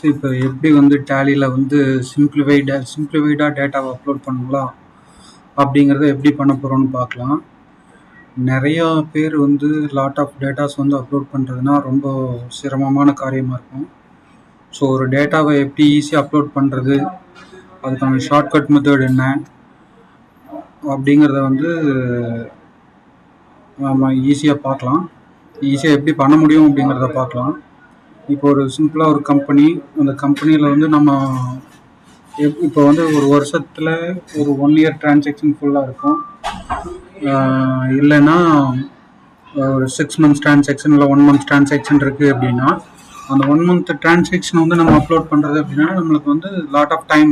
இப்போ எப்படி வந்து டேலியில் வந்து சிம்பிளிஃபைடாக டேட்டாவை அப்லோட் பண்ணலாம் அப்படிங்கிறத எப்படி பண்ண போகிறோம்னு பார்க்கலாம். நிறையா பேர் வந்து லாட் ஆஃப் டேட்டாஸ் வந்து அப்லோட் பண்ணுறதுனா ரொம்ப சிரமமான காரியமாக இருக்கும். ஸோ ஒரு டேட்டாவை எப்படி ஈஸியாக அப்லோட் பண்ணுறது, அதுக்கான ஷார்ட்கட் மெத்தட் என்ன அப்படிங்கிறத வந்து நம்ம ஈஸியாக பார்க்கலாம். ஈஸியாக எப்படி பண்ண முடியும் அப்படிங்கிறத பார்க்கலாம். இப்போ ஒரு சிம்பிளாக ஒரு கம்பெனி, அந்த கம்பெனியில் வந்து நம்ம இப்போ வந்து ஒரு வருஷத்தில் ஒரு 1 இயர் டிரான்சாக்ஷன் ஃபுல்லாக இருக்கும். இல்லைன்னா ஒரு 6 மந்த்ஸ் டிரான்சாக்ஷன் இல்லை 1 மந்த் டிரான்சாக்ஷன் இருக்குது அப்படின்னா, அந்த 1 மந்த் டிரான்சாக்ஷன் வந்து நம்ம அப்லோட் பண்ணுறது அப்படின்னா நம்மளுக்கு வந்து லாட் ஆஃப் டைம்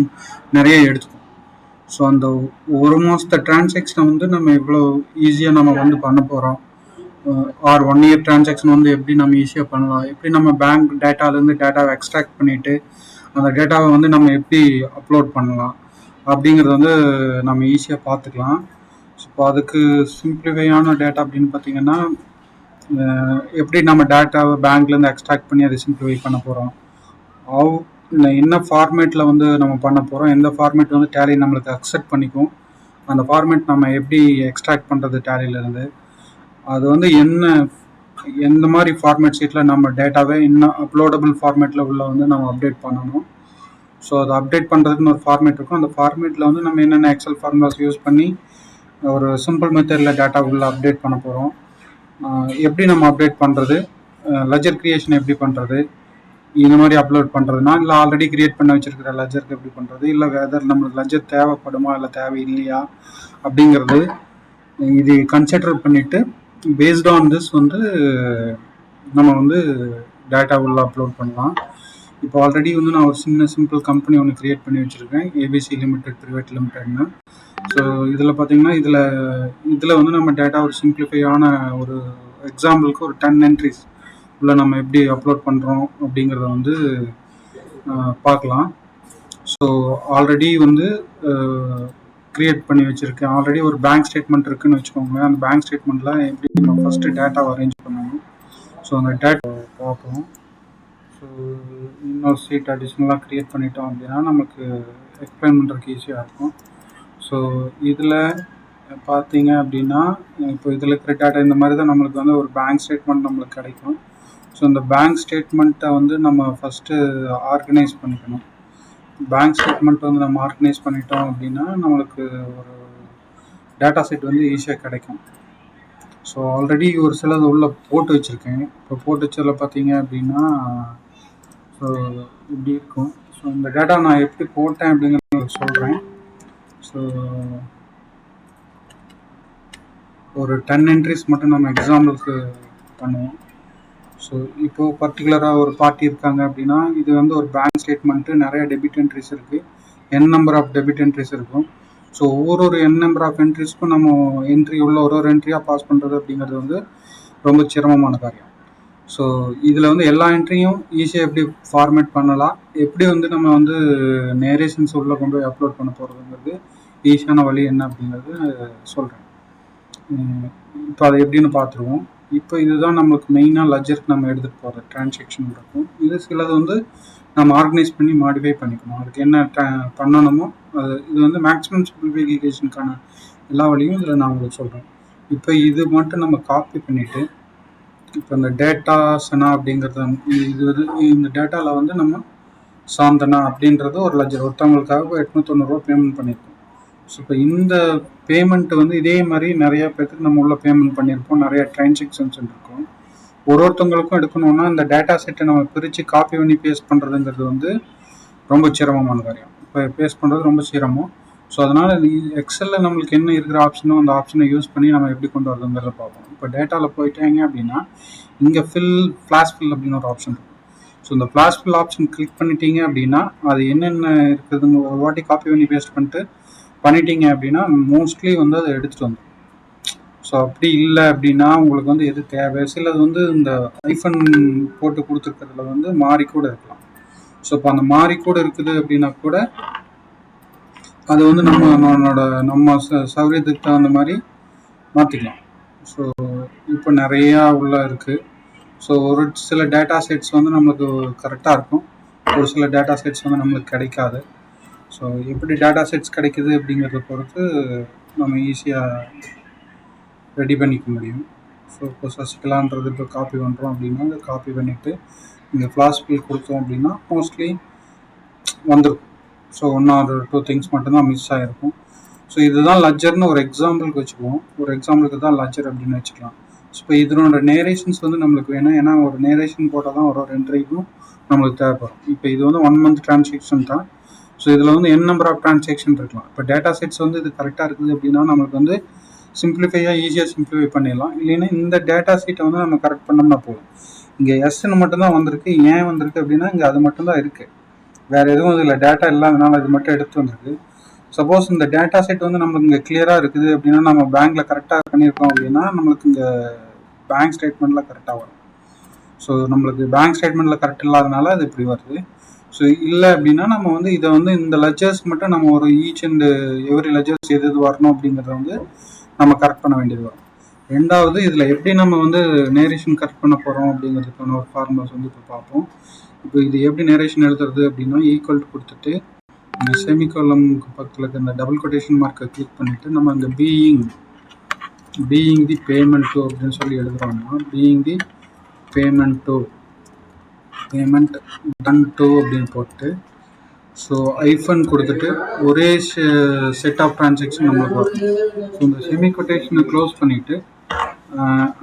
நிறைய எடுத்துக்கும். ஸோ அந்த ஒரு மாதத்தை டிரான்சாக்ஷனை வந்து நம்ம எவ்வளோ ஈஸியாக நம்ம வந்து பண்ண போகிறோம், ஆர் 1 இயர் டிரான்சாக்ஷன் வந்து எப்படி நம்ம ஈஸியாக பண்ணலாம், எப்படி நம்ம பேங்க் டேட்டாலேருந்து டேட்டாவை எக்ஸ்ட்ராக்ட் பண்ணிவிட்டு அந்த டேட்டாவை வந்து நம்ம எப்படி அப்லோட் பண்ணலாம் அப்படிங்கிறது வந்து நம்ம ஈஸியாக பார்த்துக்கலாம். ஸோ இப்போ அதுக்கு சிம்பிளிஃபையான டேட்டா அப்படின்னு பார்த்தீங்கன்னா, எப்படி நம்ம டேட்டாவை பேங்க்லேருந்து எக்ஸ்ட்ராக்ட் பண்ணி அதை சிம்பிளிஃபை பண்ண போகிறோம், என்ன ஃபார்மேட்டில் வந்து நம்ம பண்ண போகிறோம், எந்த ஃபார்மேட் வந்து டேலி நம்மளுக்கு அக்செப்ட் பண்ணிக்கும், அந்த ஃபார்மேட் நம்ம எப்படி எக்ஸ்ட்ராக்ட் பண்ணுறது டேலியிலேருந்து, அது வந்து எந்த மாதிரி ஃபார்மேட் ஷீட்டில் நம்ம டேட்டாவை இன்னும் அப்லோடபுள் ஃபார்மேட்டில் உள்ள வந்து நம்ம அப்டேட் பண்ணணும். ஸோ அதை அப்டேட் பண்ணுறதுன்னு ஒரு ஃபார்மேட் இருக்கும். அந்த ஃபார்மேட்டில் வந்து நம்ம என்னென்ன எக்ஸல் ஃபார்முலாஸ் யூஸ் பண்ணி ஒரு சிம்பிள் மெத்தடில் டேட்டா உள்ள அப்டேட் பண்ண போகிறோம், எப்படி நம்ம அப்டேட் பண்ணுறது, லெஜர் க்ரியேஷன் எப்படி பண்ணுறது, இந்த மாதிரி அப்லோட் பண்ணுறதுனா, இல்லை ஆல்ரெடி க்ரியேட் பண்ண வச்சுருக்கிற லெஜருக்கு எப்படி பண்ணுறது, இல்லை வெதர் நம்மளுக்கு லெஜர் தேவைப்படுமா இல்லை தேவை இல்லையா அப்படிங்கிறது இது கன்சிடர் பண்ணிவிட்டு பேஸ்ட் ஆன் திஸ் வந்து நம்ம வந்து டேட்டா உள்ள அப்லோட் பண்ணலாம். இப்போ ஆல்ரெடி வந்து நான் ஒரு சிம்பிள் கம்பெனி ஒன்று க்ரியேட் பண்ணி வச்சுருக்கேன், ஏபிசி லிமிடெட் ப்ரைவேட் லிமிடெட்னு. ஸோ இதில் பார்த்தீங்கன்னா இதில் வந்து நம்ம டேட்டா ஒரு சிம்பிளிஃபையான ஒரு எக்ஸாம்பிளுக்கு ஒரு 10 என்ட்ரிஸ் உள்ள நம்ம எப்படி அப்லோட் பண்ணுறோம் அப்படிங்கிறத வந்து பார்க்கலாம். ஸோ ஆல்ரெடி வந்து க்ரியேட் பண்ணி வச்சுருக்கேன். ஆல்ரெடி ஒரு பேங்க் ஸ்டேட்மெண்ட் இருக்குதுன்னு வச்சுக்கோங்களேன். அந்த பேங்க் ஸ்டேட்மெண்ட்டில் எப்படி நம்ம ஃபஸ்ட்டு டேட்டாவை அரேஞ்ச் பண்ணணும், ஸோ அந்த டேட்டா பார்ப்போம். ஸோ இன்னொரு சீட் அடிஷ்னலாக க்ரியேட் பண்ணிட்டோம் அப்படின்னா நமக்கு எக்ஸ்பிளைன் பண்ணுறதுக்கு ஈஸியாக இருக்கும். ஸோ இதில் பார்த்தீங்க அப்படின்னா, இப்போ இதில் இருக்கிற டேட்டா இந்த மாதிரி தான் நம்மளுக்கு வந்து ஒரு பேங்க் ஸ்டேட்மெண்ட் நம்மளுக்கு கிடைக்கும். ஸோ இந்த பேங்க் ஸ்டேட்மெண்ட்டை வந்து நம்ம ஃபஸ்ட்டு ஆர்கனைஸ் பண்ணிக்கணும். பேங்க் ஸ்டேட்மெண்ட் வந்து நம்ம ஆர்கனைஸ் பண்ணிட்டோம் அப்படின்னா நம்மளுக்கு ஒரு டேட்டா செட் வந்து ஈஸியாக கிடைக்கும். ஸோ ஆல்ரெடி ஒரு சிலது உள்ளே போட்டு வச்சுருக்கேன். இப்போ போட்டு வச்சதில் பார்த்தீங்க அப்படின்னா ஸோ இப்படி இருக்கும். ஸோ இந்த டேட்டா நான் எப்படி போட்டேன் அப்படிங்கிறத சொல்கிறேன். ஸோ ஒரு 10 என்ட்ரிஸ் மட்டும் நம்ம எக்ஸாம்பிளுக்கு பண்ணுவோம். ஸோ இப்போது பர்டிகுலராக ஒரு பார்ட்டி இருக்காங்க அப்படின்னா, இது வந்து ஒரு பேங்க் ஸ்டேட்மெண்ட்டு, நிறைய டெபிட் என்ட்ரிஸ் இருக்குது, n number of debit entries இருக்கும். ஸோ ஒவ்வொரு n நம்பர் ஆஃப் என்ட்ரிஸ்க்கும் நம்ம என்ட்ரி உள்ள ஒரு என்ட்ரியாக பாஸ் பண்ணுறது அப்படிங்கிறது வந்து ரொம்ப சிரமமான காரியம். ஸோ இதில் வந்து எல்லா என்ட்ரியும் ஈஸியாக எப்படி ஃபார்மேட் பண்ணலாம், எப்படி வந்து நம்ம வந்து நேரேஷன்ஸ் உள்ளே கொண்டு போய் அப்லோட் பண்ண போகிறதுங்கிறது ஈஸியான வழி என்ன அப்படிங்கிறது சொல்கிறேன். இப்போ அதை எப்படின்னு பார்த்துருவோம். இப்போ இதுதான் நம்மளுக்கு மெயினாக லெஜருக்கு நம்ம எடுத்துகிட்டு போகிற டிரான்சாக்ஷன் இருக்கும். இது சிலது வந்து நம்ம ஆர்கனைஸ் பண்ணி மாடிஃபை பண்ணிக்கணும். அதுக்கு என்ன பண்ணணுமோ இது வந்து மேக்ஸிமம் சிம்பிளிஃபிகேஷனுக்கான எல்லா வழியும் இதில் நான் உங்களுக்கு சொல்கிறேன். இப்போ இது மட்டும் நம்ம காப்பி பண்ணிவிட்டு, இப்போ இந்த டேட்டா சனா அப்படிங்கிறது இந்த டேட்டாவில் வந்து நம்ம சாந்தனா அப்படின்றது ஒரு லெஜர், ஒருத்தவங்களுக்காக 890 பேமெண்ட் பண்ணியிருக்கோம். ஸோ இப்போ இந்த பேமெண்ட்டு வந்து இதே மாதிரி நிறையா பேருக்கு நம்ம உள்ள பேமெண்ட் பண்ணியிருப்போம், நிறையா டிரான்சாக்ஷன்ஸ் இருக்கும். ஒருத்தவங்களுக்கும் எடுக்கணுன்னா இந்த டேட்டா செட்டை நம்ம பிரித்து காப்பி பண்ணி பேஸ்ட் பண்ணுறதுங்கிறது வந்து ரொம்ப சிரமமான காரியம். இப்போ பேஸ்ட் பண்ணுறது ரொம்ப சிரமம். ஸோ அதனால் எக்ஸலில் நம்மளுக்கு என்ன இருக்கிற ஆப்ஷனோ அந்த ஆப்ஷனை யூஸ் பண்ணி நம்ம எப்படி கொண்டு வரதுங்கிறத பார்ப்போம். இப்போ டேட்டாவில் போயிட்டாங்க அப்படின்னா இங்கே ஃப்ளாஷ் ஃபில் அப்படின்னு ஒரு ஆப்ஷன் இருக்கும். ஸோ இந்த ஃப்ளாஷ் ஃபில் ஆப்ஷன் கிளிக் பண்ணிட்டீங்க அப்படின்னா அது என்னென்ன இருக்குதுங்க ஒரு வாட்டி காப்பி பண்ணி பேஸ்ட் பண்ணிட்டீங்க அப்படின்னா மோஸ்ட்லி வந்து அதை எடுத்துகிட்டு வந்துடும். ஸோ அப்படி இல்லை அப்படின்னா உங்களுக்கு வந்து எது தேவை, சிலது வந்து இந்த ஐஃபன் போட்டு கொடுத்துருக்கிறதுல வந்து மாறி கூட இருக்கலாம். ஸோ இப்போ அந்த மாறி கூட இருக்குது அப்படின்னா கூட அது வந்து நம்ம சௌகரியத்துக்கு தகுந்த மாதிரி மாற்றிக்கலாம். ஸோ இப்போ நிறையா உள்ள இருக்குது. ஸோ ஒரு சில டேட்டா செட்ஸ் வந்து நம்மளுக்கு கரெக்டாக இருக்கும், ஒரு சில டேட்டா செட்ஸ் வந்து நம்மளுக்கு கிடைக்காது. ஸோ எப்படி டேட்டா செட்ஸ் கிடைக்குது அப்படிங்கிறத பொறுத்து நம்ம ஈஸியாக ரெடி பண்ணிக்க முடியும். ஸோ இப்போ சசிகலான்றது இப்போ காப்பி பண்ணுறோம் அப்படின்னா அதை காப்பி பண்ணிவிட்டு இங்கே ஃப்ளாஷ் ஃபில் கொடுத்தோம் அப்படின்னா மோஸ்ட்லி வந்துடும். ஸோ 1 or 2 திங்ஸ் மட்டும்தான் மிஸ் ஆகிருக்கும். ஸோ இதுதான் லெட்ஜர்னு ஒரு எக்ஸாம்பிளுக்கு வச்சுக்குவோம். ஒரு எக்ஸாம்பிளுக்கு தான் லெட்ஜர் அப்படின்னு வச்சுக்கலாம். ஸோ இப்போ இதனோட நேரேஷன்ஸ் வந்து நம்மளுக்கு வேணும். ஏன்னா ஒரு நேரேஷன் போட்டால் தான் ஒரு என்ட்ரிக்கும் நம்மளுக்கு தேவைப்படும். இப்போ இது வந்து 1 month டிரான்சாக்ஷன் தான். ஸோ இதில் வந்து n நம்பர் ஆஃப் டிரான்சாக்ஷன் இருக்கலாம். இப்போ டேட்டா செட்ஸ் வந்து இது கரெக்டாக இருக்குது அப்படின்னா நம்மளுக்கு வந்து ஈஸியாக சிம்பிளிஃபை பண்ணிடலாம். இல்லைன்னா இந்த டேட்டா சீட்டை வந்து நம்ம கரெக்ட் பண்ணோம்னா போதும். இங்கே எஸ்ன்னு மட்டும்தான் வந்திருக்கு. ஏன் வந்திருக்கு அப்படின்னா இங்கே அது மட்டும்தான் இருக்குது. வேறு எதுவும் இதில் டேட்டா இல்லாதனால இது மட்டும் எடுத்து வந்திருக்கு. சப்போஸ் இந்த டேட்டா செட் வந்து நம்மளுக்கு இங்கே கிளியராக இருக்குது அப்படின்னா நம்ம பேங்க்கில் கரெக்டாக பண்ணியிருக்கோம் அப்படின்னா நம்மளுக்கு இங்கே பேங்க் ஸ்டேட்மெண்ட்டில் கரெக்டாக வரும். ஸோ நம்மளுக்கு பேங்க் ஸ்டேட்மெண்ட்டில் கரெக்ட் இல்லாதனால அது இப்படி வருது. ஸோ இல்லை அப்படின்னா நம்ம வந்து இதை வந்து இந்த லெட்ஜர்ஸ் மட்டும் நம்ம ஒரு ஈச் அண்ட் எவ்ரி லெட்ஜர்ஸ் எது வரணும் அப்படிங்கிறத வந்து நம்ம கரெக்ட் பண்ண வேண்டியது வரும். ரெண்டாவது இதில் எப்படி நம்ம வந்து நேரேஷன் கரெக்ட் பண்ண போகிறோம் அப்படிங்கிறதுக்கான ஒரு ஃபார்முலாஸ் வந்து இப்போ பார்ப்போம். இப்போ இது எப்படி நேரேஷன் எழுதுறது அப்படின்னா ஈக்குவல் டு கொடுத்துட்டு இந்த செமிகோலனுக்கு பக்கத்தில் இருக்க இந்த டபுள் கொட்டேஷன் மார்க்கை கிளிக் பண்ணிவிட்டு நம்ம அங்கே பீயிங் தி பேமெண்ட் டு அப்படின்னு சொல்லி எழுதுகிறோம்னா being the payment done to அப்படின்னு போட்டு ஸோ ஐஃபன் கொடுத்துட்டு ஒரே செட் ஆஃப் டிரான்சாக்ஷன் நம்மளுக்கு வரும். ஸோ இந்த செமி கொட்டேஷனை க்ளோஸ் பண்ணிவிட்டு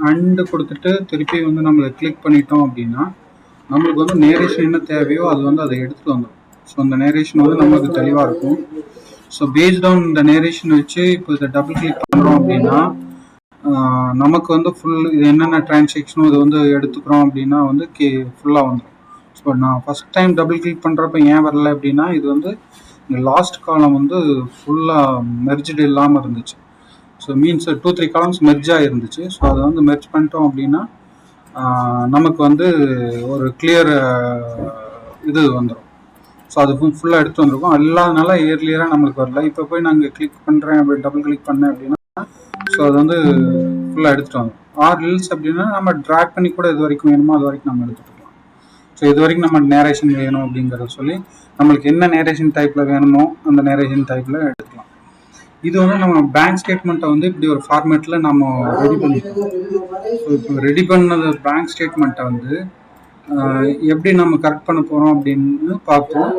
அண்டு கொடுத்துட்டு திருப்பி வந்து நம்ம கிளிக் பண்ணிட்டோம் அப்படின்னா நம்மளுக்கு வந்து நேரேஷன் என்ன தேவையோ அது வந்து அதை எடுத்துகிட்டு வந்துடும். ஸோ அந்த நேரேஷன் வந்து நம்மளுக்கு தெளிவாக இருக்கும். ஸோ பேஸ்ட் ஆன் இந்த நேரேஷன் வச்சு இப்போ இதை டபுள் கிளிக் பண்ணுறோம் அப்படின்னா நமக்கு வந்து ஃபுல் இது என்னென்ன டிரான்சாக்ஷனும் இது வந்து எடுத்துக்கிறோம் அப்படின்னா வந்து ஃபுல்லாக வந்துடும். ஸோ நான் ஃபஸ்ட் டைம் டபுள் கிளிக் பண்ணுறப்ப ஏன் வரல அப்படின்னா இது வந்து இந்த லாஸ்ட் காலம் வந்து ஃபுல்லாக மெர்ஜ்டு இல்லாமல் இருந்துச்சு. ஸோ மீன்ஸ் 2-3 காலம்ஸ் மெர்ஜாக இருந்துச்சு. ஸோ அதை வந்து மெர்ஜ் பண்ணிட்டோம் அப்படின்னா நமக்கு வந்து ஒரு கிளியர் இது வந்துடும். ஸோ அது ஃபுல்லாக எடுத்து வந்திருக்கும். இல்லாதனால இயர்லியராக நம்மளுக்கு வரல. இப்போ போய் நாங்கள் கிளிக் பண்ணுறேன் அப்படி டபுள் கிளிக் பண்ணேன் அப்படின்னா ஸோ அது வந்து ஃபுல்லாக எடுத்துகிட்டு வந்தோம். ஆர் இல்ஸ் அப்படின்னா நம்ம ட்ராக் பண்ணி கூட இது வரைக்கும் வேணுமோ அது வரைக்கும் நம்ம எடுத்துக்கலாம். ஸோ இது வரைக்கும் நம்ம நேரேஷன் வேணும் அப்படிங்கிறத சொல்லி நம்மளுக்கு என்ன நேரேஷன் டைப்பில் வேணுமோ அந்த நேரேஷன் டைப்பில் எடுத்துக்கலாம். இது வந்து நம்ம பேங்க் ஸ்டேட்மெண்ட்டை வந்து இப்படி ஒரு ஃபார்மேட்டில் நம்ம ரெடி பண்ணிக்கலாம். ஸோ இப்போ ரெடி பண்ணது பேங்க் ஸ்டேட்மெண்ட்டை வந்து எப்படி நம்ம கரெக்ட் பண்ண போகிறோம் அப்படின்னு பார்ப்போம்.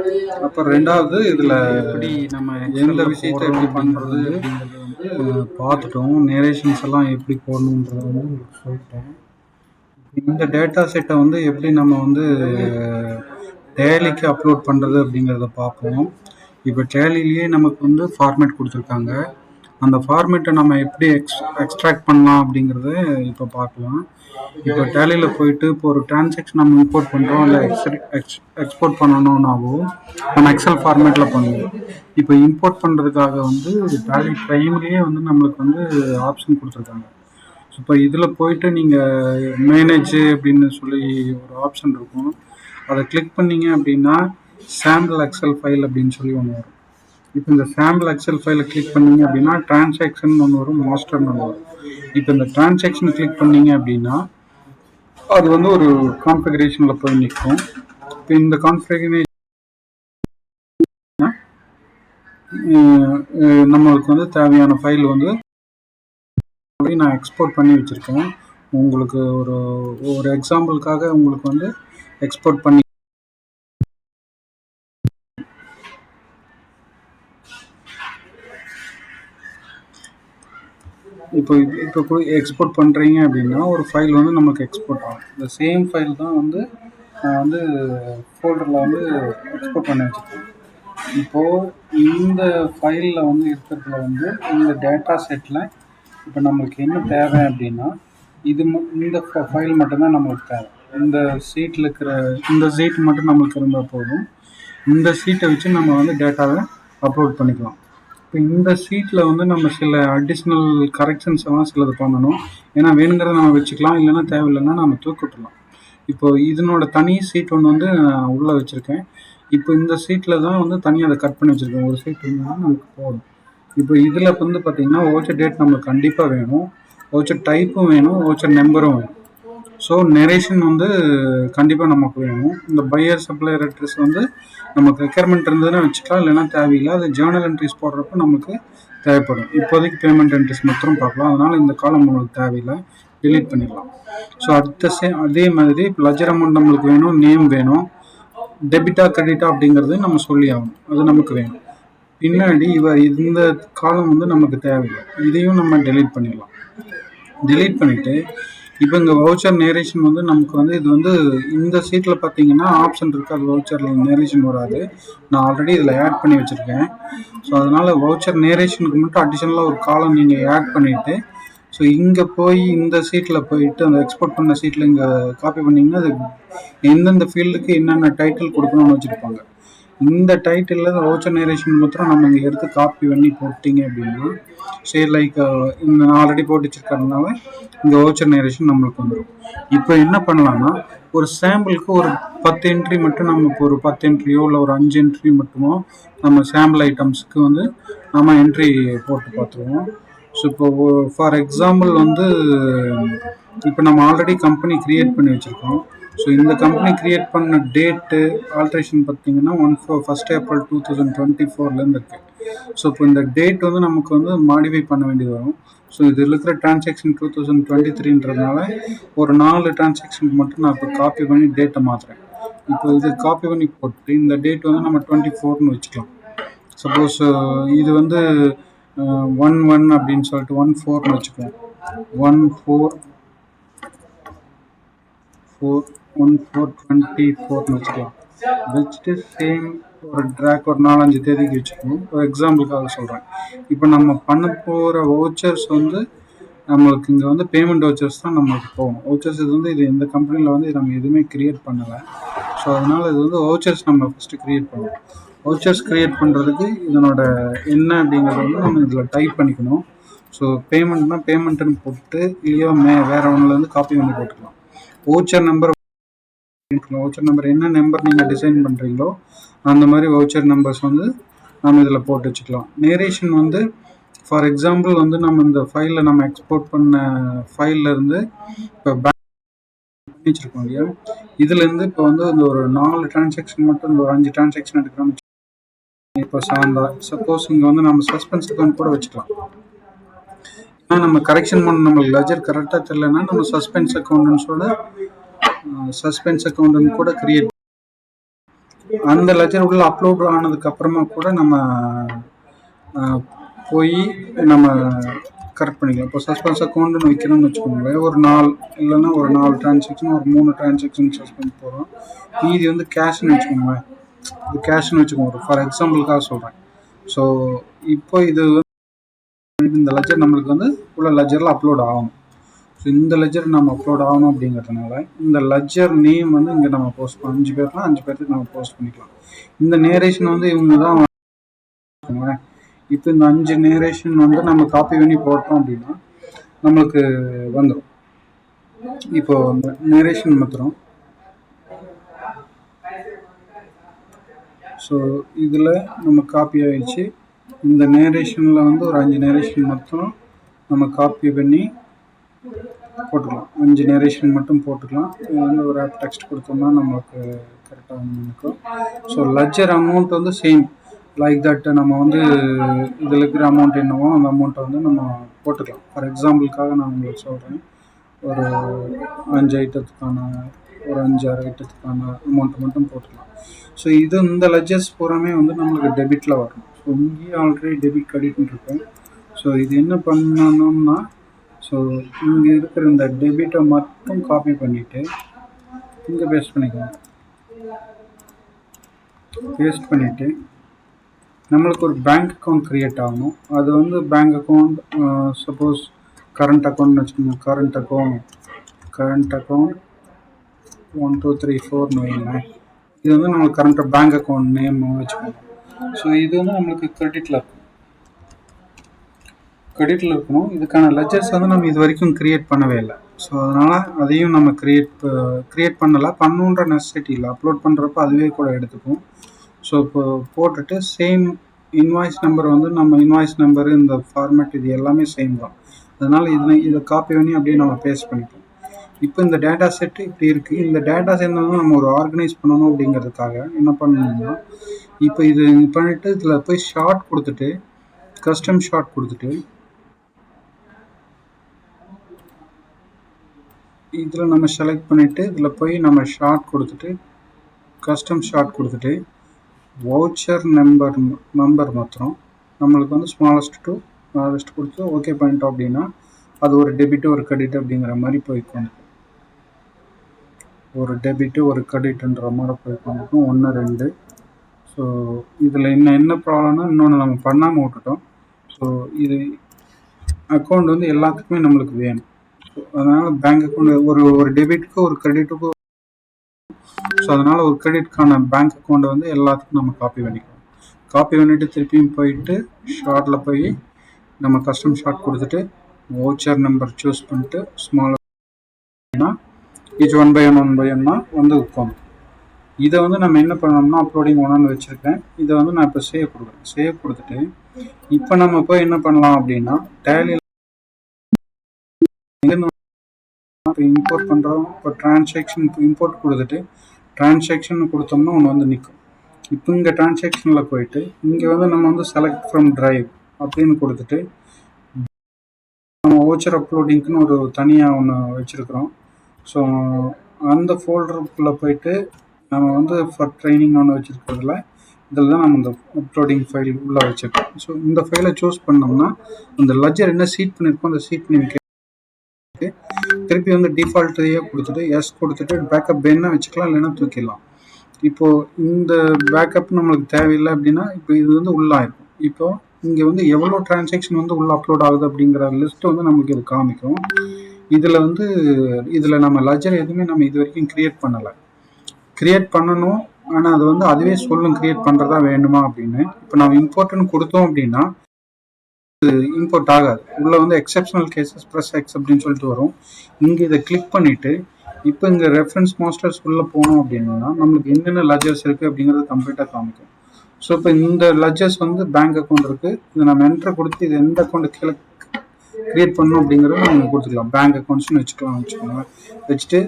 அப்புறம் ரெண்டாவது இதில் எப்படி நம்ம எந்த விஷயத்தை எப்படி பண்ணுறது அப்படிங்கிறத வந்து பார்த்துட்டோம். நேரேஷன்ஸ் எல்லாம் எப்படி போடணுன்றதை வந்து உங்களுக்கு சொல்லிட்டேன். இந்த டேட்டா செட்டை வந்து எப்படி நம்ம வந்து டேலிக்கு அப்லோட் பண்ணுறது அப்படிங்கிறத பார்ப்போம். இப்போ டேலிலேயே நமக்கு வந்து ஃபார்மேட் கொடுத்துருக்காங்க. அந்த ஃபார்மேட்டை நம்ம எப்படி எக்ஸ்ட்ராக்ட் பண்ணலாம் அப்படிங்கிறத இப்போ பார்க்கலாம். இப்போ டேலியில் போயிட்டு இப்போ ஒரு டிரான்சாக்ஷன் நம்ம இம்போர்ட் பண்ணுறோம் இல்லை எக்ஸ்போர்ட் பண்ணணும்னாவோ நம்ம எக்ஸல் ஃபார்மேட்டில் பண்ணுவோம். இப்போ இம்போர்ட் பண்ணுறதுக்காக வந்து டேலி ப்ரைம்லேயே வந்து நம்மளுக்கு வந்து ஆப்ஷன் கொடுத்துருக்காங்க. இப்போ இதில் போயிட்டு நீங்கள் மேனேஜ் அப்படின்னு சொல்லி ஒரு ஆப்ஷன் இருக்கும். அதை கிளிக் பண்ணிங்க அப்படின்னா சாம்பிள் எக்ஸல் ஃபைல் அப்படின்னு சொல்லி ஒன்று வரும். இப்போ இந்த சாம்பிள் எக்ஸல் ஃபைலை கிளிக் பண்ணிங்க அப்படின்னா டிரான்சாக்ஷன் ஒன்று வரும், மாஸ்டர்னு ஒன்று வரும். இப்போ இந்த டிரான்சாக்ஷன் கிளிக் பண்ணிங்க அப்படின்னா அது வந்து ஒரு கான்ஃபிகரேஷனில் போய் நிற்கும். இப்போ இந்த கான்ஃபிகரேஷன் நம்மளுக்கு வந்து தேவையான ஃபைல் வந்து நான் எக்ஸ்போர்ட் பண்ணி வச்சுருக்கேன். உங்களுக்கு ஒரு எக்ஸாம்பிளுக்காக உங்களுக்கு வந்து எக்ஸ்போர்ட் பண்ணி இப்போ எக்ஸ்போர்ட் பண்ணுறீங்க அப்படின்னா ஒரு ஃபைல் வந்து நமக்கு எக்ஸ்போர்ட் ஆகும். இந்த சேம் ஃபைல் தான் வந்து நான் வந்து ஃபோல்டரில் வந்து எக்ஸ்போர்ட் பண்ணி வச்சுருக்கேன். இப்போது இந்த ஃபைலில் வந்து இருக்கிறதுல வந்து இந்த டேட்டா செட்டில் இப்போ நம்மளுக்கு என்ன தேவை அப்படின்னா இந்த ஃபைல் மட்டும்தான் நம்மளுக்கு தேவை. இந்த சீட்டில் இருக்கிற இந்த சீட் மட்டும் நம்மளுக்கு இருந்தால் போதும். இந்த சீட்டை வச்சு நம்ம வந்து டேட்டாவை அப்லோட் பண்ணிக்கலாம். இப்போ இந்த சீட்டில் வந்து நம்ம சில அடிஷ்னல் கரெக்ஷன்ஸ் எல்லாம் சிலது பண்ணணும். ஏன்னா வேணுங்கிறத நம்ம வச்சுக்கலாம், இல்லைன்னா தேவையில்லைன்னா நம்ம தூக்கிவிட்டுலாம். இப்போ இதனோட தனி சீட் ஒன்று வந்து நான் உள்ளே வச்சுருக்கேன். இப்போ இந்த சீட்டில் தான் வந்து தனியாக அதை கட் பண்ணி வச்சுருக்கேன். ஒரு சீட் இருந்தால் நமக்கு போதும். இப்போ இதில் வந்து பார்த்திங்கன்னா ஓச்சர் டேட் நம்மளுக்கு கண்டிப்பாக வேணும், ஓச்சர் டைப்பும் வேணும், ஓச்சர் நம்பரும் வேணும். ஸோ நரேஷன் வந்து கண்டிப்பாக நமக்கு வேணும். இந்த பையர் சப்ளையர் அட்ரஸ் வந்து நமக்கு ரெக்யர்மெண்ட் இருந்ததுன்னா வச்சுக்கலாம், இல்லைன்னா தேவையில்லை. அது ஜேர்னல் என்ட்ரிஸ் போடுறப்ப நமக்கு தேவைப்படும். இப்போதைக்கு பேமெண்ட் என்ட்ரிஸ் மாத்திரம் பார்க்கலாம். அதனால் இந்த காலம் நம்மளுக்கு தேவையில்லை, delete பண்ணிடலாம். ஸோ அதே மாதிரி இப்போ லெட்ஜர் அமௌண்ட் நம்மளுக்கு வேணும், நேம் வேணும், டெபிட்டா கிரெடிட்டா அப்படிங்கிறது நம்ம சொல்லி ஆகணும், அது நமக்கு வேணும். பின்னாடி இந்த காலம் வந்து நமக்கு தேவையில்லை, இதையும் நம்ம delete பண்ணிடலாம். delete பண்ணிட்டு இப்போ இங்கே வவுச்சர் நேரேஷன் வந்து நமக்கு வந்து இது வந்து இந்த சீட்டில் பார்த்தீங்கன்னா ஆப்ஷன் இருக்குது, அது வவுச்சரில் நேரேஷன் வராது. நான் ஆல்ரெடி இதில் ஆட் பண்ணி வச்சுருக்கேன். ஸோ அதனால் வவுச்சர் நேரேஷனுக்கு மட்டும் அடிஷ்னலாக ஒரு காலம் நீங்கள் ஆட் பண்ணிவிட்டு, ஸோ இங்கே போய் இந்த சீட்டில் போயிட்டு அந்த எக்ஸ்போர்ட் பண்ண சீட்டில் இங்கே காப்பி பண்ணிங்கன்னா அது எந்தெந்த ஃபீல்டுக்கு என்னென்ன டைட்டில் கொடுக்கணும்னு வச்சுருப்பாங்க. இந்த டைட்டிலில் வவுச்சர் நேரேஷன் மாத்திரம் நம்ம இங்கே எடுத்து காப்பி பண்ணி போட்டிங்க அப்படின்னா, சரி லைக் இந்த நான் ஆல்ரெடி போட்டு வச்சுருக்கறதுனால இங்கே வவுச்சர் நேரேஷன் நம்மளுக்கு வந்துடும். இப்போ என்ன பண்ணலாம்னா, ஒரு சாம்பிளுக்கு ஒரு 10 என்ட்ரி மட்டும் நம்ம இப்போ ஒரு 10 என்ட்ரியோ இல்லை ஒரு 5 என்ட்ரி மட்டுமோ நம்ம சாம்பிள் ஐட்டம்ஸுக்கு வந்து நம்ம என்ட்ரி போட்டு பார்த்துருவோம். ஸோ இப்போ ஃபார் எக்ஸாம்பிள் வந்து இப்போ நம்ம ஆல்ரெடி கம்பெனி க்ரியேட் பண்ணி வச்சுருக்கோம். ஸோ இந்த கம்பெனி க்ரியேட் பண்ண டேட்டு ஆல்ட்ரேஷன் பார்த்தீங்கன்னா 1 April 2024 இருக்குது. ஸோ இப்போ இந்த டேட் வந்து நமக்கு வந்து மாடிஃபை பண்ண வேண்டியது வரும். ஸோ இதில் இருக்கிற டிரான்சாக்ஷன் 2023ன்றதுனால ஒரு 4 டிரான்சாக்ஷனுக்கு மட்டும் நான் இப்போ காப்பி பண்ணி டேட்டை மாற்றுறேன். இப்போ இது காப்பி பண்ணி போட்டு இந்த டேட் வந்து நம்ம 24ன்னு வச்சுக்கலாம். சப்போஸ் இது வந்து 1/1 அப்படின்னு சொல்லிட்டு 1/4ன்னு வச்சுக்குவோம். 1/4/24ன்னு வச்சுக்கலாம். வச்சுட்டு சேம் ஒரு ட்ராக் ஒரு 4-5 தேதிக்கு வச்சுக்கணும். ஒரு எக்ஸாம்பிளுக்காக சொல்கிறேன். இப்போ நம்ம பண்ண போகிற வவுச்சர்ஸ் வந்து நம்மளுக்கு இங்கே வந்து பேமெண்ட் வவுச்சர்ஸ் தான் நம்மளுக்கு போகணும். வவுச்சர்ஸ் இது வந்து இது இந்த கம்பெனியில் வந்து நம்ம எதுவுமே க்ரியேட் பண்ணலை. ஸோ அதனால் இது வந்து வவுச்சர்ஸ் நம்ம ஃபஸ்ட்டு க்ரியேட் பண்ணணும். வவுச்சர்ஸ் க்ரியேட் பண்ணுறதுக்கு இதனோட என்ன அப்படிங்கிறது வந்து நம்ம இதில் டைப் பண்ணிக்கணும். ஸோ பேமெண்ட்னா பேமெண்ட்டுன்னு போட்டு இல்லையோ வேறு ஒன்றுலேருந்து காப்பி பண்ணி போட்டுக்கலாம். வவுச்சர் நம்பர் என்ன நம்பர் நீங்கள் டிசைன் பண்ணுறீங்களோ அந்த மாதிரி வவுச்சர் நம்பர்ஸ் வந்து நம்ம இதில் போட்டு வச்சுக்கலாம். நேரேஷன் வந்து ஃபார் எக்ஸாம்பிள் வந்து நம்ம இந்த ஃபைலில் நம்ம எக்ஸ்போர்ட் பண்ண ஃபைல்லேருந்து இப்போ பேங்க் வச்சுருக்கோம் இல்லையா, இதுலேருந்து இப்போ வந்து இந்த ஒரு 4 டிரான்சாக்ஷன் மட்டும் இந்த ஒரு 5 டிரான்சாக்ஷன் எடுக்கிறோம்னு இப்போ சப்போஸ் இங்கே வந்து நம்ம சஸ்பென்ஸ் அக்கௌண்ட் கூட வச்சுக்கலாம். ஏன்னா நம்ம கரெக்ஷன் பண்ண நம்மளுக்கு லெட்ஜர் கரெக்டாக தெரியலன்னா நம்ம சஸ்பென்ஸ் அக்கௌண்ட்னு கூட கிரியேட் அந்த லெட்ஜர் உள்ள அப்லோட் ஆனதுக்கு அப்புறமா கூட நம்ம போய் நம்ம கரெக்ட் பண்ணிக்கலாம். இப்போ சஸ்பென்ஸ் அக்கௌண்ட்னு வைக்கணும்னு வச்சுக்கோங்க, ஒரு 4 இல்லைன்னா ஒரு 4 டிரான்சாக்ஷன் ஒரு 3 டிரான்சாக்ஷன் சஸ்பெண்ட் போகிறோம். மீதி வந்து கேஷ்னு வச்சுக்கோங்க, இது கேஷ்னு வச்சுக்கோங்க, ஃபார் எக்ஸாம்பிளுக்காக சொல்கிறேன். ஸோ இப்போ இது இந்த லெட்ஜர் நம்மளுக்கு வந்து உள்ள லெட்ஜரில் அப்லோட் ஆகணும். ஸோ இந்த லெட்ஜர் நம்ம அப்லோட் ஆகணும் அப்படிங்கிறதுனால இந்த லெட்ஜர் நேம் வந்து இங்கே நம்ம போஸ்ட் பண்ணலாம். 5 பேர்னா 5 பேருக்கு நம்ம போஸ்ட் பண்ணிக்கலாம். இந்த நேரேஷன் வந்து இவங்க தான். இப்போ இந்த 5 நேரேஷன் வந்து நம்ம காப்பி பண்ணி போட்டோம் அப்படின்னா நம்மளுக்கு வந்துடும். இப்போ இந்த நேரேஷன் மாத்திரம் ஸோ இதில் நம்ம காப்பி ஆகிடுச்சு. இந்த நேரேஷனில் வந்து ஒரு 5 நேரேஷன் மட்டும் நம்ம காப்பி பண்ணி போட்டுக்கலாம். 5 நேரேஷன் மட்டும் போட்டுக்கலாம். இது வந்து ஒரு ஆப் டெக்ஸ்ட் கொடுத்தோம்னா நம்மளுக்கு கரெக்டாக இருக்கும். ஸோ லெட்ஜர் அமௌண்ட் வந்து சேம் லைக் தட் நம்ம வந்து இதில் இருக்கிற அமௌண்ட் என்னவோ அந்த அமௌண்ட்டை வந்து நம்ம போட்டுக்கலாம். ஃபார் எக்ஸாம்பிளுக்காக நான் உங்களுக்கு சொல்கிறேன், ஒரு 5 ஐட்டத்துக்கான ஒரு 5-6 ஐட்டத்துக்கான அமௌண்ட்டை மட்டும் போட்டுக்கலாம். ஸோ இது இந்த லெட்ஜர்ஸ் பூராமே வந்து நம்மளுக்கு டெபிட்டில் வரணும். ஸோ இங்கேயே ஆல்ரெடி டெபிட் கிரெடிட்னு இருக்கும். ஸோ இது என்ன பண்ணணும்னா, ஸோ இங்கே இருக்கிற இந்த டெபிட்டை மட்டும் காப்பி பண்ணிவிட்டு இங்கே பேஸ்ட் பண்ணிக்கலாம். பேஸ்ட் பண்ணிவிட்டு நம்மளுக்கு ஒரு பேங்க் அக்கௌண்ட் க்ரியேட் ஆகணும். அது வந்து பேங்க் அக்கௌண்ட் சப்போஸ் கரண்ட் அக்கௌண்ட்னு வச்சுக்கோங்க. கரண்ட் அக்கௌண்ட் 1 2 3 4ன்னு வைங்களேன். இது வந்து நம்மளுக்கு கரண்ட் பேங்க் அக்கௌண்ட் நேம் வச்சுக்கோங்க. ஸோ இது வந்து நம்மளுக்கு கிரெடிட்டில் இருக்கணும். இதுக்கான லெட்ஜர்ஸ் வந்து நம்ம இது வரைக்கும் க்ரியேட் பண்ணவே இல்லை. ஸோ அதனால் அதையும் நம்ம க்ரியேட் பண்ணுன்ற நெசசிட்டி இல்லை. அப்லோட் பண்ணுறப்ப அதுவே கூட எடுத்துக்கும். ஸோ இப்போ போட்டுட்டு சேம் இன்வாய்ஸ் நம்பர் வந்து நம்ம இன்வாய்ஸ் நம்பரு இந்த ஃபார்மேட் இது எல்லாமே சேம் தான். அதனால் இதை காப்பி பண்ணி அப்படியே நம்ம பேஸ்ட் பண்ணிக்கலாம். இப்போ இந்த டேட்டா செட்டு இப்படி இருக்குது. இந்த டேட்டா செட் வந்து நம்ம ஒரு ஆர்கனைஸ் பண்ணணும் அப்படிங்கிறதுக்காக என்ன பண்ணணும்னா, இப்போ இது பண்ணிட்டு இதில் போய் ஷார்ட் கொடுத்துட்டு கஸ்டம் ஷார்ட் கொடுத்துட்டு இதில் நம்ம செலக்ட் பண்ணிவிட்டு இதில் போய் நம்ம ஷார்ட் கொடுத்துட்டு கஸ்டம் ஷார்ட் கொடுத்துட்டு வவுச்சர் நம்பர் மாத்திரம் நம்மளுக்கு வந்து ஸ்மாலஸ்ட் டு லார்ஜஸ்ட் கொடுத்து ஓகே பண்ணிட்டோம் அப்படின்னா அது ஒரு டெபிட் ஒரு கிரெடிட் அப்படிங்கிற மாதிரி போய்க்கும். ஒரு டெபிட்டு ஒரு கிரெடிட்ன்ற மாதிரி போய்க்கும் 1 2. ஸோ இதில் என்ன ப்ராப்ளம்னா இன்னொன்று நம்ம பண்ணாமல் விட்டுட்டோம். ஸோ இது அக்கௌண்ட் வந்து எல்லாத்துக்குமே நம்மளுக்கு வேணும். ஸோ அதனால் பேங்க் அக்கௌண்ட் ஒரு டெபிட்டுக்கு ஒரு கிரெடிட்டுக்கும். ஸோ அதனால் ஒரு கிரெடிட்கான பேங்க் அக்கௌண்ட்டை வந்து எல்லாத்துக்கும் நம்ம காப்பி பண்ணிக்கலாம். காப்பி பண்ணிவிட்டு திருப்பியும் போயிட்டு ஷார்ட்டில் போய் நம்ம கஸ்டம் ஷார்ட் கொடுத்துட்டு வவுச்சர் நம்பர் சூஸ் பண்ணிட்டு ஸ்மால் ஈச் 1 by 1 வந்து உட்காந்து இதை வந்து நம்ம என்ன பண்ணோம்னா அப்லோடிங் 1 வச்சுருக்கேன். இதை வந்து நான் இப்போ சேவ் கொடுக்குறேன். சேவ் கொடுத்துட்டு இப்போ நம்ம போய் என்ன பண்ணலாம் அப்படின்னா டேலியில் இப்போ இம்போர்ட் பண்ணுறோம். இப்போ டிரான்சாக்ஷன் இம்போர்ட் கொடுத்துட்டு டிரான்சாக்ஷன் கொடுத்தோம்னா ஒன்று வந்து நிற்கும். இப்போ இங்கே டிரான்சாக்ஷனில் போயிட்டு இங்கே வந்து நம்ம வந்து செலக்ட் ஃப்ரம் டிரைவ் அப்படின்னு கொடுத்துட்டு நம்ம வவுச்சர் அப்லோடிங்க்குன்னு ஒரு தனியாக ஒன்று வச்சுருக்குறோம். ஸோ அந்த ஃபோல்டருக்குள்ளே போயிட்டு நம்ம வந்து ஃபார் ட்ரைனிங் ஒன்று வச்சுருக்கிறதுல இதில் தான் நம்ம இந்த அப்லோடிங் ஃபைல் உள்ளே வச்சுருக்கோம். ஸோ இந்த ஃபைலை சூஸ் பண்ணோம்னா அந்த லெட்ஜர் என்ன சீட் பண்ணியிருக்கோம் அந்த சீட் நேம் திருப்பி வந்து டிஃபால்ட்டையே கொடுத்துட்டு எஸ் கொடுத்துட்டு பேக்கப் வேணா வச்சுக்கலாம், இல்லைன்னா தூக்கிடலாம். இப்போது இந்த பேக்கப் நம்மளுக்கு தேவையில்லை அப்படின்னா இப்போ இது வந்து உள்ளாயிருக்கும். இப்போது இங்கே வந்து எவ்வளோ டிரான்சாக்ஷன் வந்து உள்ளே அப்லோட் ஆகுது அப்படிங்கிற லிஸ்ட்டு வந்து நமக்கு இது காமிக்கும். இதில் நம்ம லெட்ஜர் எதுவுமே நம்ம இது வரைக்கும் க்ரியேட் பண்ணலை. க்ரியேட் பண்ணணும், ஆனால் அது வந்து அதுவே சொல்லும் க்ரியேட் பண்ணுறதா வேணுமா அப்படின்னு. இப்போ நம்ம இம்போர்ட்னு கொடுத்தோம் அப்படின்னா இம்போர்ட் ஆகாது. உள்ளே வந்து எக்ஸப்ஷனல் கேசஸ் ப்ரெஸ் எக்ஸ் அப்படின்னு சொல்லிட்டு வரும். இங்கே இதை கிளிக் பண்ணிவிட்டு இப்போ இங்கே ரெஃபரன்ஸ் மாஸ்டர்ஸ் உள்ளே போனோம் அப்படின்னா நம்மளுக்கு என்னென்ன லெட்ஜர்ஸ் இருக்குது அப்படிங்கிறது கம்ப்ளீட்டாக காமிக்கும். ஸோ இப்போ இந்த லெட்ஜர்ஸ் வந்து பேங்க் அக்கௌண்ட் இருக்குது. இதை நம்ம என்ட்ரு கொடுத்து இது எந்த அக்கௌண்ட்டு கீழே க்ரியேட் பண்ணணும் அப்படிங்கிறத நம்ம கொடுத்துக்கலாம். பேங்க் அக்கௌண்ட்ஸ்னு வச்சுக்கோங்க. வச்சுட்டு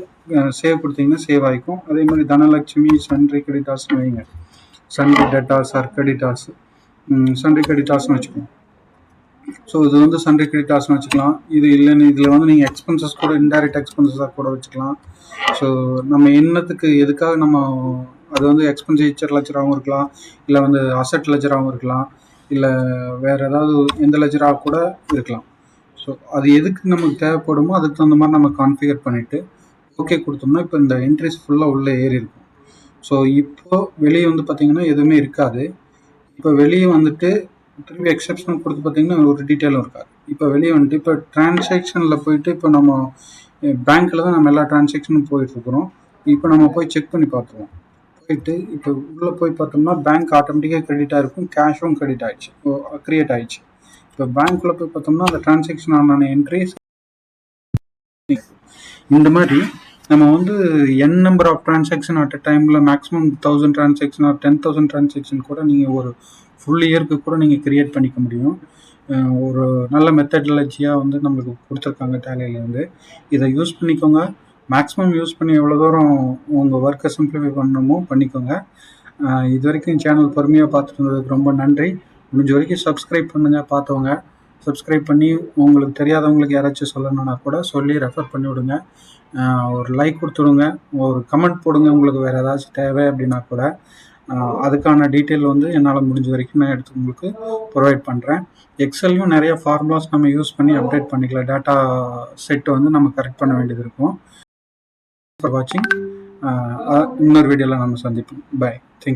சேவ் கொடுத்தீங்கன்னா சேவ் ஆகிக்கும். அதே மாதிரி தனலட்சுமி சன்ரி கிரெடிட்டார்ஸ்னு வைங்க. Sundry debtors or creditors sundry கிரெடிட்டார்ஸ்னு வச்சுக்கோங்க. ஸோ இது வந்து சன்ரி கிரெடிட்டார்ஸ்னு வச்சுக்கலாம். இது இல்லைன்னு இதில் வந்து நீங்கள் எக்ஸ்பென்சஸ் கூட இன்டைரக்ட் எக்ஸ்பென்சஸாக கூட வச்சுக்கலாம். ஸோ நம்ம என்னத்துக்கு எதுக்காக நம்ம அது வந்து எக்ஸ்பென்டிச்சர் லெட்ஜராகவும் இருக்கலாம், இல்லை வந்து அசட் லெட்ஜராகவும் இருக்கலாம், இல்லை வேறு ஏதாவது எந்த லெட்ஜராக கூட இருக்கலாம். ஸோ அது எதுக்கு நமக்கு தேவைப்படுமோ அதுக்கு தகுந்த மாதிரி நம்ம கான்ஃபிகர் பண்ணிவிட்டு ஓகே கொடுத்தோம்னா இப்போ இந்த என்ட்ரிஸ் ஃபுல்லாக உள்ளே ஏறி இருக்கும். ஸோ இப்போது வெளியே வந்து பார்த்திங்கன்னா எதுவுமே இருக்காது. இப்போ வெளியே வந்துட்டு திரும்பி எக்ஸப்ஷன் கொடுத்து பார்த்திங்கன்னா ஒரு டீட்டெயிலும் இருக்காது. இப்போ வெளியே வந்துட்டு இப்போ டிரான்சாக்ஷனில் போயிட்டு இப்போ நம்ம பேங்க்கில் தான் நம்ம எல்லா டிரான்சாக்ஷனும் போயிட்டுருக்குறோம். இப்போ நம்ம போய் செக் பண்ணி பார்த்துருவோம். போயிட்டு இப்போ உள்ளே போய் பார்த்தோம்னா பேங்க் ஆட்டோமேட்டிக்காக கிரெடிட் ஆகிருக்கும், கேஷும் கிரெடிட் ஆகிடுச்சு, க்ரியேட் ஆகிடுச்சு. இப்போ பேங்க்கில் போய் பார்த்தோம்னா அந்த டிரான்சாக்ஷன் ஆன என்ட்ரிஸ் இந்த மாதிரி நம்ம வந்து என் number of transaction at a டைமில் மேக்ஸிமம் 1000 டிரான்சாக்ஷன் ஆர் 10,000 டிரான்சாக்ஷன் கூட நீங்கள் ஒரு ஃபுல் இயருக்கு கூட நீங்கள் க்ரியேட் பண்ணிக்க முடியும். ஒரு நல்ல மெத்தடாலஜியாக வந்து நம்மளுக்கு கொடுத்துருக்காங்க டேலியிலேருந்து. இதை யூஸ் பண்ணிக்கோங்க. மேக்ஸிமம் யூஸ் பண்ணி எவ்வளோ தூரம் உங்கள் ஒர்க்கை சிம்பிளிஃபை பண்ணணுமோ பண்ணிக்கோங்க. இது வரைக்கும் சேனல் பொறுமையாக பார்த்துட்டு இருந்ததுக்கு ரொம்ப நன்றி. முடிஞ்ச வரைக்கும் சப்ஸ்கிரைப் பண்ணுங்கள். பார்த்தவங்க சப்ஸ்கிரைப் பண்ணி உங்களுக்கு தெரியாதவங்களுக்கு யாராச்சும் சொல்லணுன்னா கூட சொல்லி ரெஃபர் பண்ணி விடுங்க. ஒரு லைக் கொடுத்துடுங்க, ஒரு கமெண்ட் போடுங்க. உங்களுக்கு வேறு ஏதாச்சும் தேவை அப்படின்னா கூட அதுக்கான டீட்டெயில் வந்து என்னால் முடிஞ்ச வரைக்கும் நான் எடுத்து உங்களுக்கு ப்ரொவைட் பண்ணுறேன். எக்ஸல்லையும் நிறைய ஃபார்முலாஸ் நம்ம யூஸ் பண்ணி அப்டேட் பண்ணிக்கலாம். டேட்டா செட்டை வந்து நம்ம கரெக்ட் பண்ண வேண்டியது இருக்கும். ஃபார் வாட்சிங். இன்னொரு வீடியோவில் நம்ம சந்திப்போம். பை. தேங்க்யூ.